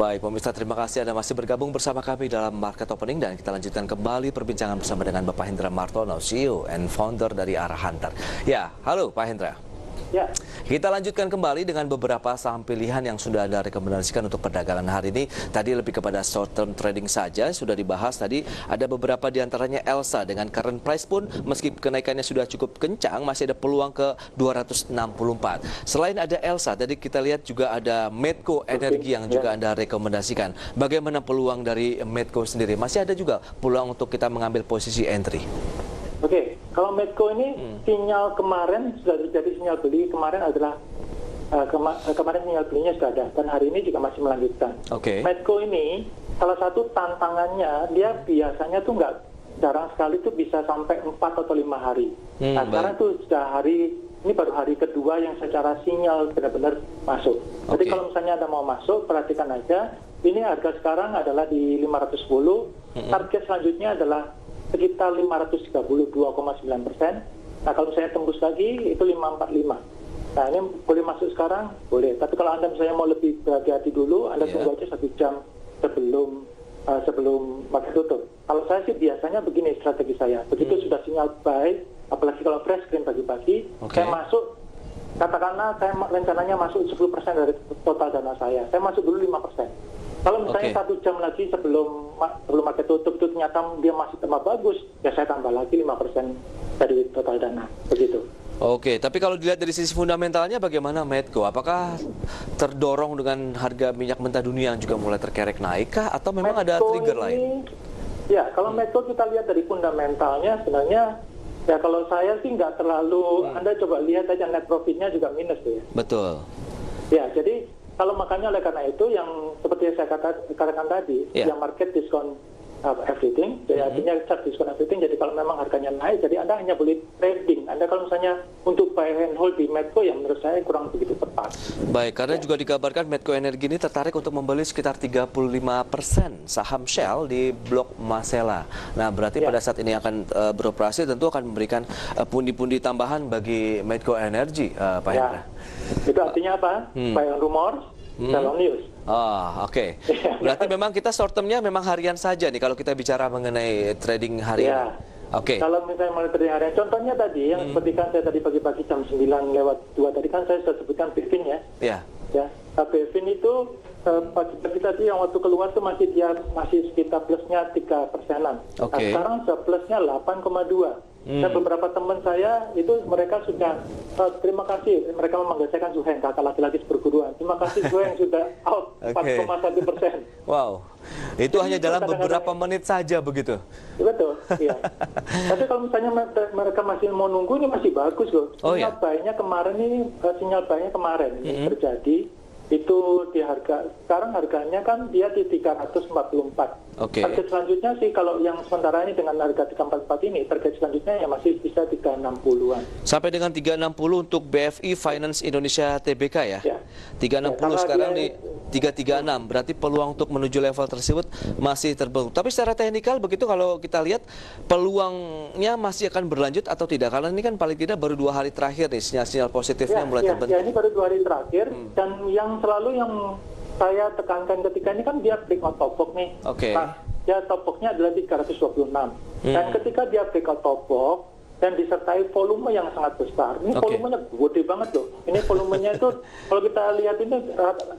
Baik, pemirsa, terima kasih Anda masih bergabung bersama kami dalam Market Opening, dan kita lanjutkan kembali perbincangan bersama dengan Bapak Hendra Martono, CEO and founder dari Arah Hunter. Ya, halo Pak Hendra. Ya. Kita lanjutkan kembali dengan beberapa saham pilihan yang sudah Anda rekomendasikan untuk perdagangan hari ini. Tadi lebih kepada short term trading saja, sudah dibahas tadi. Ada beberapa diantaranya Elsa dengan current price pun meski kenaikannya sudah cukup kencang, masih ada peluang ke 264. Selain ada Elsa, tadi kita lihat juga ada Medco Energi yang juga Anda rekomendasikan. Bagaimana peluang dari Medco sendiri? Masih ada juga peluang untuk kita mengambil posisi entry? Oke, kalau Medco ini sinyal kemarin sudah terjadi sinyal beli kemarin adalah kemarin sinyal belinya sudah ada dan hari ini juga masih melanjutkan. Oke. Medco ini salah satu tantangannya dia biasanya tuh nggak jarang sekali tuh bisa sampai 4 atau 5 hari. Nah sekarang tuh sudah ini baru hari kedua yang secara sinyal benar-benar masuk. Jadi kalau misalnya Anda mau masuk, perhatikan aja. Ini harga sekarang adalah di 510. Target selanjutnya adalah sekitar 532,9%. Nah kalau saya tembus lagi itu 545. Nah ini boleh masuk sekarang, boleh. Tapi kalau Anda misalnya mau lebih berhati-hati dulu, Anda tunggu aja 1 jam sebelum market tutup. Kalau saya sih biasanya begini strategi saya. Begitu sudah sinyal buy, apalagi kalau fresh screen pagi-pagi, saya masuk. Katakanlah saya rencananya masuk 10% dari total dana saya. Saya masuk dulu 5%. Kalau misalnya 1 jam lagi sebelum market tutup itu ternyata dia masih tambah bagus, ya saya tambah lagi 5% dari total dana. Begitu. Oke, tapi kalau dilihat dari sisi fundamentalnya bagaimana Medco? Apakah terdorong dengan harga minyak mentah dunia yang juga mulai terkerek naik kah? Atau memang ada trigger lain? Ya, kalau Medco kita lihat dari fundamentalnya sebenarnya, ya kalau saya sih nggak terlalu, Anda coba lihat aja net profitnya juga minus tuh ya. Betul. Ya, jadi kalau makanya oleh karena itu yang seperti yang saya katakan tadi, yang market diskon everything, jadi artinya chart diskon everything. Jadi kalau memang harganya naik, jadi Anda hanya boleh trading. Anda kalau misalnya untuk buy and hold di Medco, yang menurut saya kurang begitu tepat. Baik, karena juga dikabarkan Medco Energi ini tertarik untuk membeli sekitar 35% saham Shell di blok Masela. Nah, berarti pada saat ini akan beroperasi tentu akan memberikan pundi-pundi tambahan bagi Medco Energi, Pak Hendra. Itu artinya apa? Buy on rumors, sell on news. Oke. Berarti memang kita short termnya memang harian saja nih kalau kita bicara mengenai trading harian. Oke. Kalau misalnya mulai trading harian, contohnya tadi yang seperti kan saya tadi pagi-pagi jam 9:02 tadi kan saya sudah sebutkan BEFIN ya. Iya. Ya, BEFIN itu pagi-pagi tadi yang waktu keluar tuh masih sekitar plusnya 3%-an. Nah, sekarang sudah plusnya 8,2. Dan beberapa teman saya itu mereka sudah terima kasih, mereka memanggil saya kan Zuheng, kakak laki-laki seperguruan. Terima kasih Zuheng sudah out 4,1%. Wow, itu hanya dalam beberapa menit saja begitu. Betul, iya. Tapi kalau misalnya mereka masih mau nunggu, ini masih bagus loh. Sinyal buy-nya kemarin ini, ini terjadi. Itu di harga, sekarang harganya kan dia di 344. Target selanjutnya sih kalau yang sementara ini dengan harga 344 ini, target selanjutnya ya masih bisa 360-an. Sampai dengan 360 untuk BFI Finance Indonesia TBK ya? 360 sekarang di 336, berarti peluang untuk menuju level tersebut masih terbentuk. Tapi secara teknikal begitu kalau kita lihat peluangnya masih akan berlanjut atau tidak? Karena ini kan paling tidak baru 2 hari terakhir nih sinyal-sinyal positifnya mulai terbentuk. Ya, ini baru 2 hari terakhir dan yang selalu yang saya tekankan ketika ini kan dia breakout top box nih. Nah, dia top box-nya adalah 326. Dan ketika dia breakout top box dan disertai volume yang sangat besar, ini volumenya gede banget loh. Ini volumenya itu kalau kita lihat ini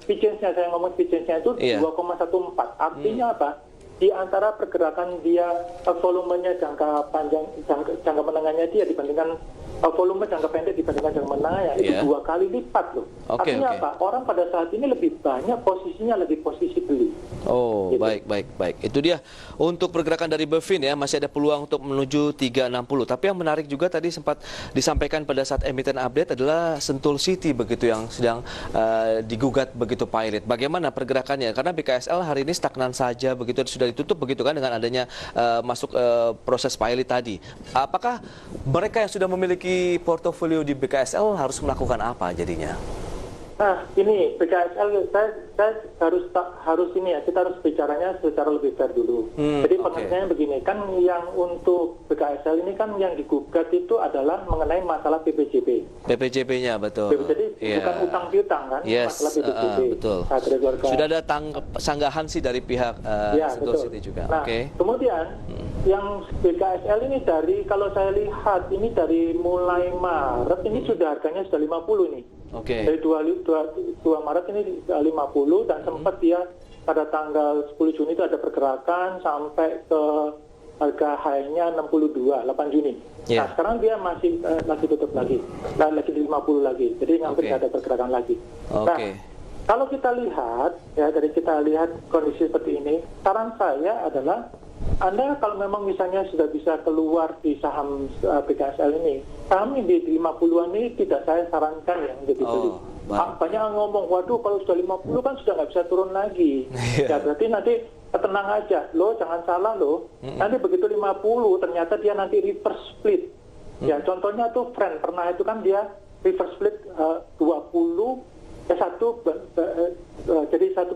efisiensinya, saya ngomong efisiensinya itu 2,14. Artinya apa? Di antara pergerakan dia volumenya jangka panjang, jangka menengahnya dia dibandingkan volume jangka pendek dibandingkan jangka menengahnya itu 2 kali lipat loh. Artinya apa? Orang pada saat ini lebih banyak posisinya lebih posisi beli. Oh, gitu. Baik. Itu dia untuk pergerakan dari BEFIN ya, masih ada peluang untuk menuju 360. Tapi yang menarik juga tadi sempat disampaikan pada saat emiten update adalah Sentul City begitu yang sedang digugat begitu pilot. Bagaimana pergerakannya? Karena BKSL hari ini stagnan saja begitu, sudah ditutup begitu kan dengan adanya masuk proses pilot tadi. Apakah mereka yang sudah memiliki portofolio di BKSL harus melakukan apa jadinya? Nah, ini BKSL saya harus ini ya, kita harus bicaranya secara lebih fair dulu. Jadi pengertiannya begini, kan yang untuk BKSL ini kan yang digugat itu adalah mengenai masalah PPJP. PPJP-nya betul. Jadi bukan utang piutang kan, masalah PPJP. Betul. Sudah ada sanggahan sih dari pihak Sentul City juga. Nah, kemudian yang BKSL ini kalau saya lihat ini dari mulai Maret ini sudah harganya sudah 50 nih. Dari 2 Maret ini 50 dan sempat dia pada tanggal 10 Juni itu ada pergerakan sampai ke harga high-nya 62, 8 Juni. Nah, sekarang dia masih tutup lagi di 50 lagi. Jadi hampir ada pergerakan lagi. Nah, kalau kita lihat kondisi seperti ini, saran saya adalah Anda kalau memang misalnya sudah bisa keluar di saham BKSL ini, saham di 50-an ini tidak saya sarankan ya untuk dibeli. Banyak yang ngomong, waduh kalau sudah 50 kan sudah nggak bisa turun lagi. Ya berarti nanti tenang aja, jangan salah nanti begitu 50 ternyata dia nanti reverse split. Ya contohnya tuh Friend pernah itu kan dia reverse split 20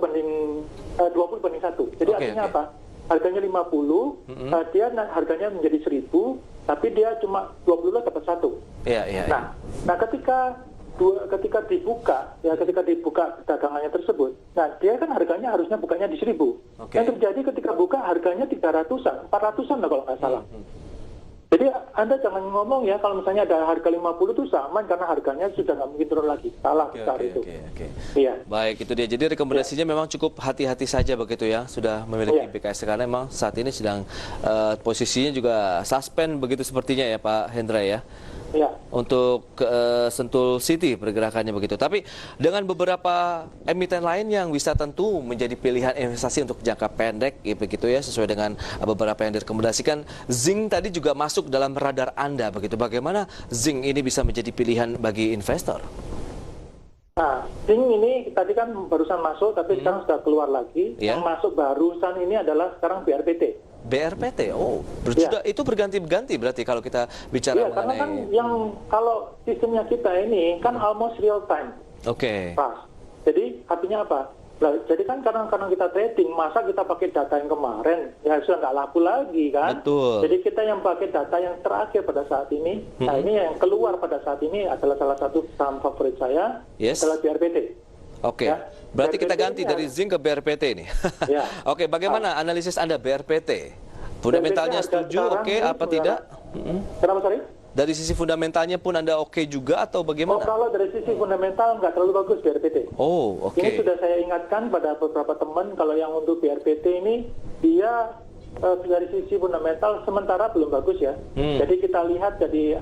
banding 20 banding 1. Jadi artinya apa? Harganya 50, dia harganya menjadi 1.000, tapi dia cuma 20 lot dapat 1. Nah ketika dibuka dagangannya tersebut, nah dia kan harganya harusnya bukanya di 1.000. Yang terjadi ketika buka harganya 300-an, 400-an lah kalau nggak salah. Jadi Anda jangan ngomong ya kalau misalnya ada harga 50 itu sama karena harganya sudah nggak mungkin turun lagi. Salah besar itu. Iya. Baik, itu dia. Jadi rekomendasinya memang cukup hati-hati saja begitu ya. Sudah memiliki BKS karena memang saat ini sedang posisinya juga suspend begitu sepertinya ya Pak Hendra ya. Ya. Untuk Sentul City pergerakannya begitu. Tapi dengan beberapa emiten lain yang bisa tentu menjadi pilihan investasi untuk jangka pendek begitu ya, sesuai dengan beberapa yang direkomendasikan. Zinc tadi juga masuk dalam radar Anda begitu. Bagaimana Zinc ini bisa menjadi pilihan bagi investor? Nah, Zinc ini tadi kan barusan masuk tapi sekarang sudah keluar lagi. Yang masuk barusan ini adalah sekarang BRPT. BRPT, itu berganti-ganti berarti kalau kita bicara mengenai... karena kan kalau sistemnya kita ini kan almost real time. Pas. Jadi artinya apa? Jadi kan karena kita trading, masa kita pakai data yang kemarin, ya sudah nggak laku lagi kan? Betul. Jadi kita yang pakai data yang terakhir pada saat ini, nah ini yang keluar pada saat ini adalah salah satu saham favorit saya, adalah BRPT. Berarti kita ganti dari Zinc ke BRPT ini. Bagaimana analisis Anda BRPT? Fundamentalnya setuju, apa tidak? Kenapa, sorry? Dari sisi fundamentalnya pun Anda juga atau bagaimana? Kalau dari sisi fundamental nggak terlalu bagus BRPT. Ini sudah saya ingatkan pada beberapa teman kalau yang untuk BRPT ini dia dari sisi fundamental sementara belum bagus ya. Jadi kita lihat dari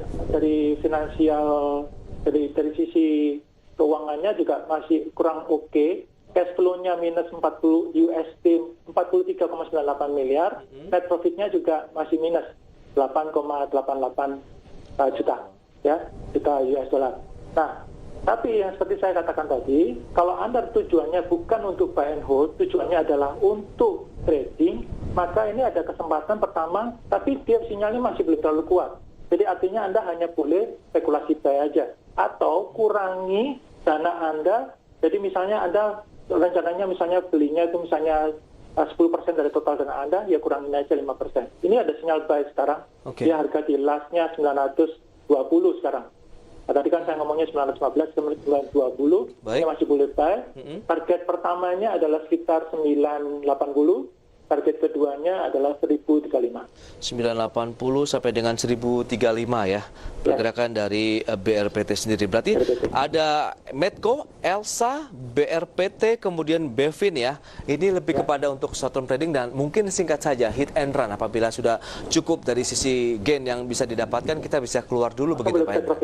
finansial dari sisi keuangannya juga masih kurang oke. Cash flow-nya minus 40 USD 43,98 miliar. Net profit-nya juga masih minus 8,88 juta US dollar. Nah, tapi yang seperti saya katakan tadi, kalau Anda tujuannya bukan untuk buy and hold, tujuannya adalah untuk trading, maka ini ada kesempatan pertama, tapi dia sinyalnya masih belum terlalu kuat. Jadi artinya Anda hanya boleh spekulasi buy aja. Atau kurangi dana Anda, jadi misalnya Anda rencananya misalnya belinya itu misalnya 10% dari total dana Anda, ya kurangin aja 5%. Ini ada sinyal buy sekarang, dia harga di last-nya 920 sekarang. Nah, tadi kan saya ngomongnya 915 ke 920, ini masih boleh buy. Target pertamanya adalah sekitar 980. Target keduanya adalah 1035. 980 sampai dengan 1035 ya. Pergerakan dari BRPT sendiri. Berarti ada Medco, Elsa, BRPT, kemudian Bevin ya. Ini lebih kepada untuk short term trading dan mungkin singkat saja hit and run apabila sudah cukup dari sisi gain yang bisa didapatkan kita bisa keluar dulu begitu Pak Hendra.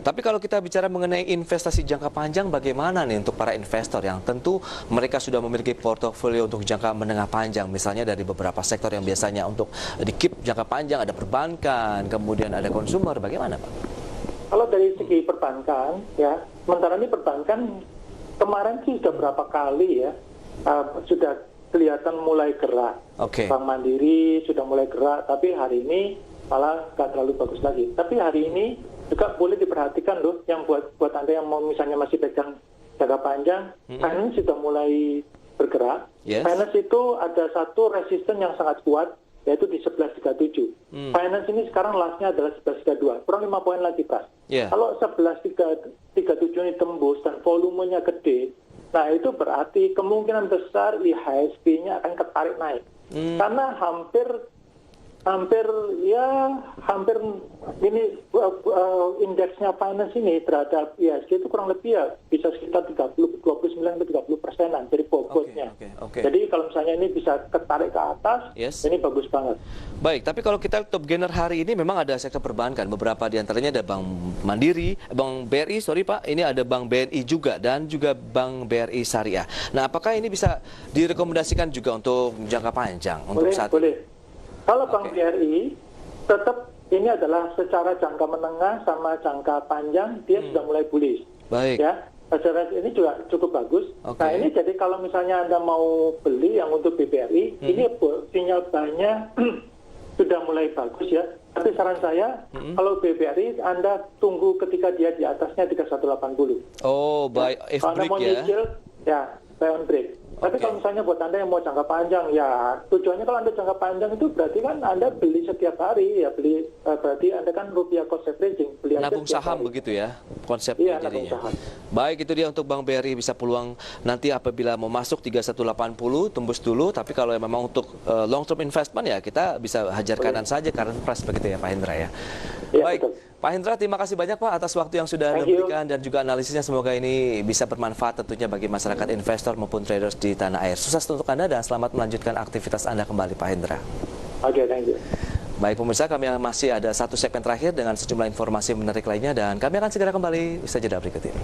Tapi kalau kita bicara mengenai investasi jangka panjang, bagaimana nih untuk para investor yang tentu mereka sudah memiliki portofolio untuk jangka menengah panjang, misalnya dari beberapa sektor yang biasanya untuk di-keep jangka panjang, ada perbankan, kemudian ada consumer, bagaimana Pak? Kalau dari segi perbankan, ya, sementara ini perbankan kemarin sih sudah berapa kali ya, sudah kelihatan mulai gerak. Bank Mandiri sudah mulai gerak, tapi hari ini malah nggak terlalu bagus lagi. Tapi hari ini juga boleh diperhatikan loh, yang buat Anda yang mau misalnya masih pegang jangka panjang, finance sudah mulai bergerak. Finance itu ada satu resisten yang sangat kuat, yaitu di 11.37. Finance ini sekarang lastnya adalah 11.32, kurang 5 poin lagi, Pras. Kalau 11.37 ini tembus dan volumenya gede, nah itu berarti kemungkinan besar IHSG-nya akan ketarik naik. Karena hampir ini indeksnya finance ini terhadap IHSG itu kurang lebih ya bisa sekitar 29-30%-an dari bobotnya. Jadi kalau misalnya ini bisa ketarik ke atas, ini bagus banget. Baik, tapi kalau kita top gainer hari ini memang ada sektor perbankan. Beberapa diantaranya ada Bank Mandiri, Bank BRI, sorry Pak, ini ada Bank BNI juga dan juga Bank BRI Syariah. Nah, apakah ini bisa direkomendasikan juga untuk jangka panjang untuk saat ini? Kalau Bank BRI tetap ini adalah secara jangka menengah sama jangka panjang dia sudah mulai bullish. Baik. Ya, secara ini juga cukup bagus. Nah ini jadi kalau misalnya Anda mau beli yang untuk BBRI, ini sinyal buynya sudah mulai bagus ya. Tapi saran saya kalau BBRI Anda tunggu ketika dia di atasnya 3180. Oh, buy if break mau ya. Nyicil, ya, buy on break. Tapi kalau misalnya buat Anda yang mau jangka panjang, ya tujuannya kalau Anda jangka panjang itu berarti kan Anda beli setiap hari, ya berarti Anda kan rupiah cost averaging. Beli nabung saham hari. Begitu ya konsepnya jadinya. Baik, itu dia untuk Bank BRI, bisa peluang nanti apabila mau masuk 3180 tembus dulu, tapi kalau memang untuk long term investment ya kita bisa hajar kanan saja karena price begitu ya Pak Hendra ya. Baik. Betul. Pak Hendra, terima kasih banyak Pak atas waktu yang sudah diberikan dan juga analisisnya. Semoga ini bisa bermanfaat tentunya bagi masyarakat investor maupun traders di tanah air. Sukses untuk Anda dan selamat melanjutkan aktivitas Anda kembali Pak Hendra. Oke, thank you. Baik pemirsa, kami masih ada satu segmen terakhir dengan sejumlah informasi menarik lainnya dan kami akan segera kembali usai jeda berikut ini.